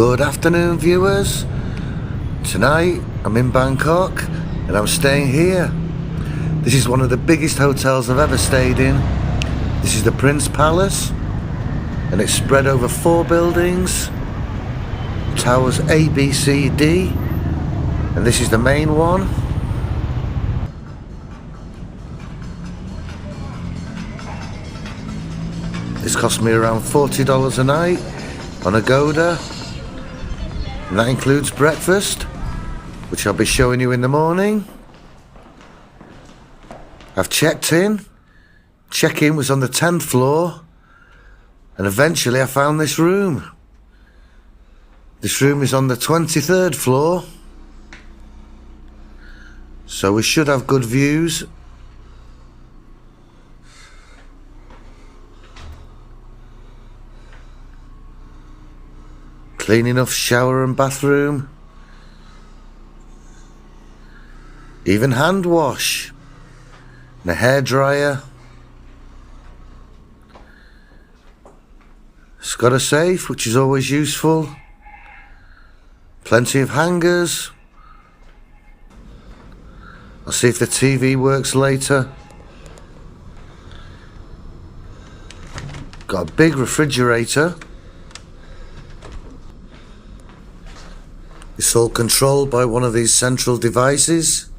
Good afternoon, viewers. Tonight I'm in Bangkok and I'm staying here. This is one of the biggest hotels I've ever stayed in. This is the Prince Palace and it's spread over 4 buildings, towers A, B, C, D, and this is the main one. This cost me around $40 a night on Agoda, and that includes breakfast, which I'll be showing you in the morning. I've checked in. Check-in was on the 10th floor, and eventually I found this room. This room is on the 23rd floor, so we should have good views. Clean enough shower and bathroom. Even hand wash. And a hairdryer. It's got a safe, which is always useful. Plenty of hangers. I'll see if the TV works later. Got a big refrigerator. It's all controlled by one of these central devices,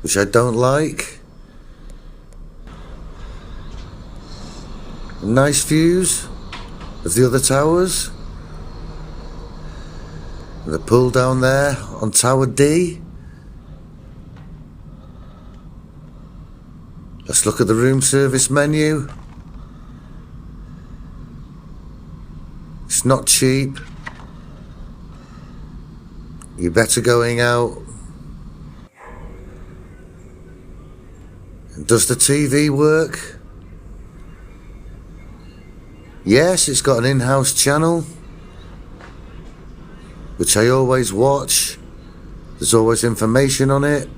which I don't like. Nice views of the other towers. And the pool down there on Tower D. Let's look at the room service menu. It's not cheap. You're better going out. And does the TV work? Yes, it's got an in-house channel, which I always watch. There's always information on it.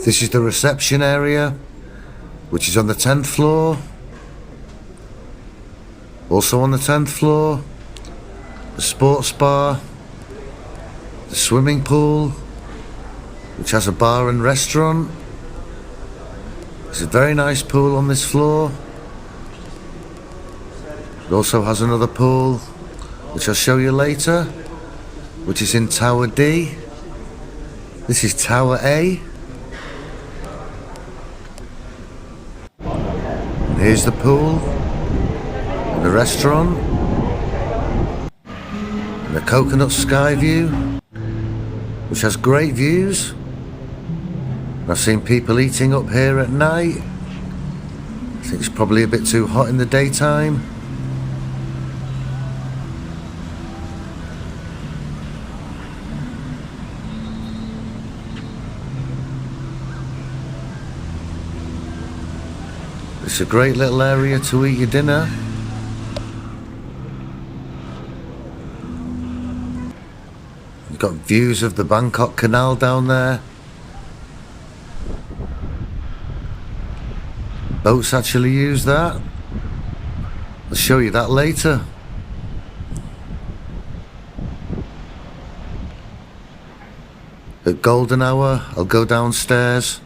This is the reception area, which is on the 10th floor. Also on the 10th floor, the sports bar, the swimming pool, which has a bar and restaurant. There's a very nice pool on this floor. It also has another pool, which I'll show you later, which is in Tower D. This is Tower A. Here's the pool, and the restaurant, and the coconut sky view, which has great views. I've seen people eating up here at night. I think it's probably a bit too hot in the daytime. It's a great little area to eat your dinner. You've got views of the Bangkok Canal down there. Boats actually use that. I'll show you that later. At golden hour, I'll go downstairs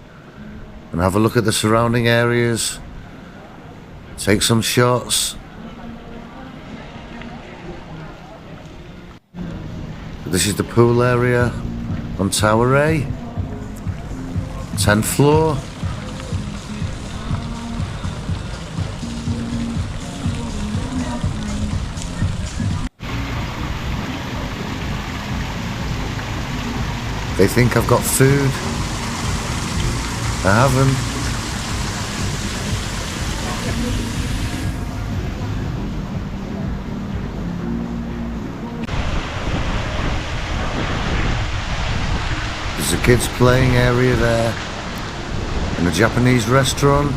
and have a look at the surrounding areas. Take some shots. This is the pool area on Tower A, 10th floor. They think I've got food. I haven't. There's a kids playing area there, and a Japanese restaurant.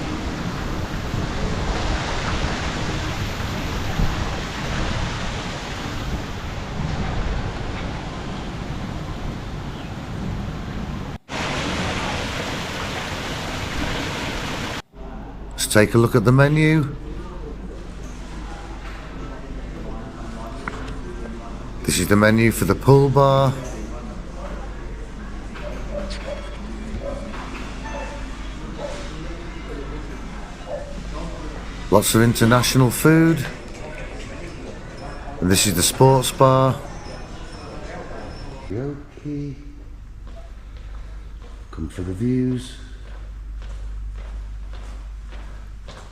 Let's take a look at the menu. This is the menu for the pool bar. Lots of international food. And this is the sports bar. Yoki. Come for the views.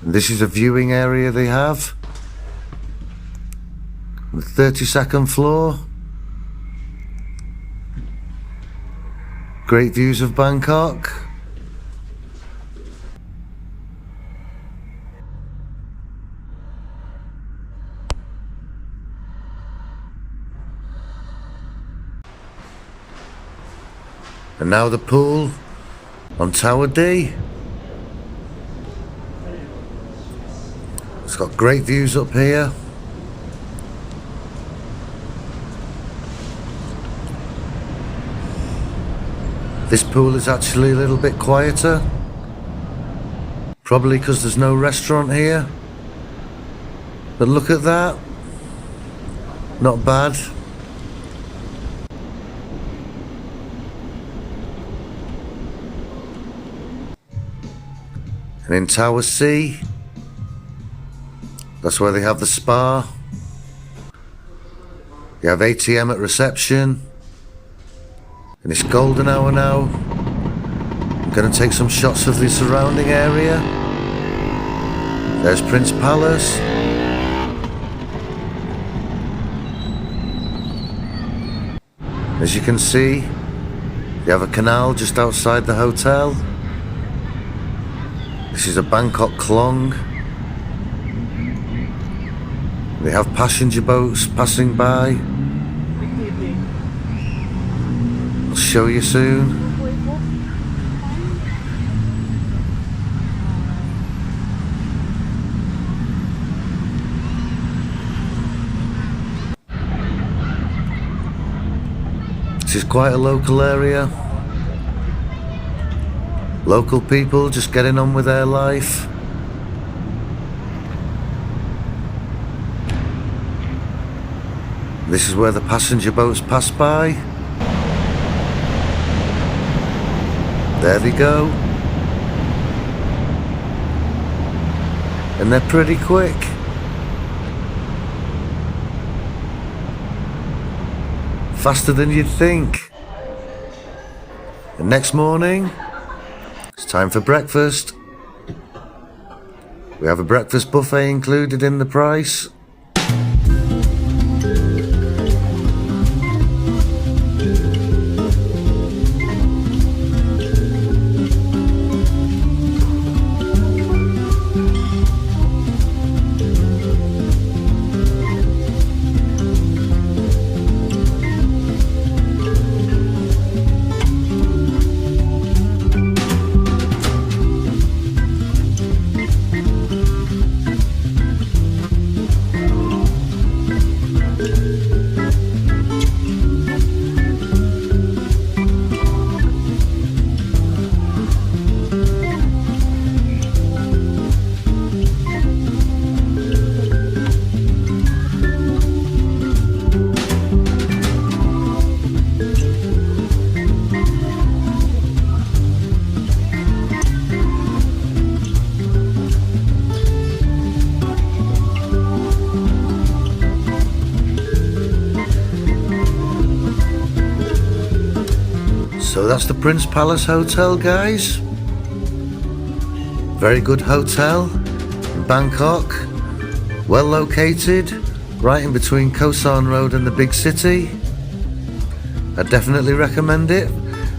And this is a viewing area they have. On the 32nd floor. Great views of Bangkok. And now the pool on Tower D. It's got great views up here. This pool is actually a little bit quieter. Probably because there's no restaurant here. But look at that. Not bad. And in Tower C, that's where they have the spa. You have ATM at reception. And it's golden hour now. I'm going to take some shots of the surrounding area. There's Prince Palace. As you can see, you have a canal just outside the hotel. This is a Bangkok Klong. They have passenger boats passing by. I'll show you soon. This is quite a local area. Local people just getting on with their life. This is where the passenger boats pass by. There they go. And they're pretty quick. Faster than you'd think. And next morning, it's time for breakfast. We have a breakfast buffet included in the price. So that's the Prince Palace Hotel, guys. Very good hotel in Bangkok. Well located, right in between Koh San Road and the big city. I definitely recommend it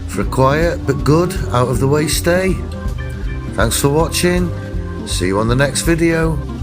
for a quiet but good out of the way stay. Thanks for watching. See you on the next video.